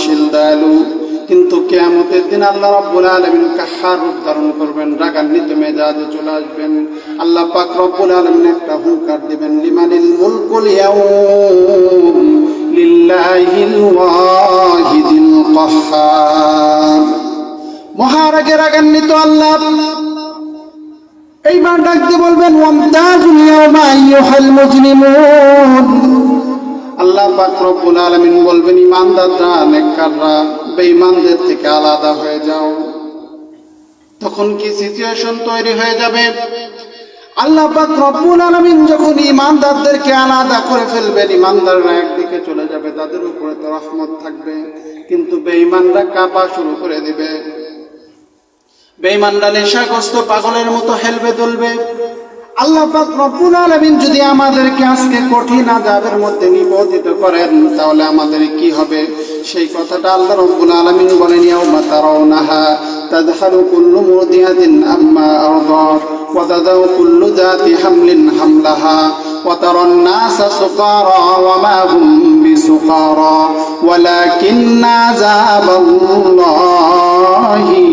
শিলদালু। কিন্তু কিয়ামতের দিন আল্লাহ রাব্বুল আলামিন কাহ্হার রূপ ধারণ করবেন, রাগান্বিত মেজাজে চলে আসবেন। আল্লাহ পাক রব্বুল আলামিন একটা হুঙ্কার দিবেন, লিমানিল মুলকুল ইয়াউম লিল্লাহিল ওয়াহিদিল কাহ্হার। মহারাগে রাগান্বিত আল্লাহ এইবার ডাক দিয়ে বলবেন, ওয়ামতাজুল ইয়াওমা আইয়ুহাল মুজরিমুন। আল্লাহ পাক রব্বুল আলামিন বলবেন, ঈমানদাররা, নেককাররা বেঈমানদের থেকে আলাদা হয়ে যাও। তখন কি সিচুয়েশন তৈরি হয়ে যাবে? আল্লাহ পাক রব্বুল আলামিন যখন ঈমানদারদেরকে আলাদা করে ফেলবেন, ঈমানদাররা একদিকে চলে যাবে, তাদের উপরে তো রহমত থাকবে, কিন্তু বেঈমানরা কাঁপা শুরু করে দিবে। বেঈমানরা নেশাগ্রস্ত পাগলের মতো হেলবে দুলবে। আল্লাহ পাক রব্বুল আলামিন যদি আমাদেরকে আজকে কঠিন আযাবের মধ্যে নিপতিত করেন, তাহলে আমাদের কি হবে সেই কথাটা আল্লাহ রব্বুল আলামিন বলেন, ইয়াউমা তারাউনাহা তাযহালু কুল্লু মুরদিয়াতিন আম্মা আরদাত ওয়া তাদাউ কুল্লু যাতি হামলিন হামলাহা ওয়া তারান নাসা সুকারা ওয়া মা হুম বিসুকারা ওয়ালাকিন্না আযাবাল্লাহি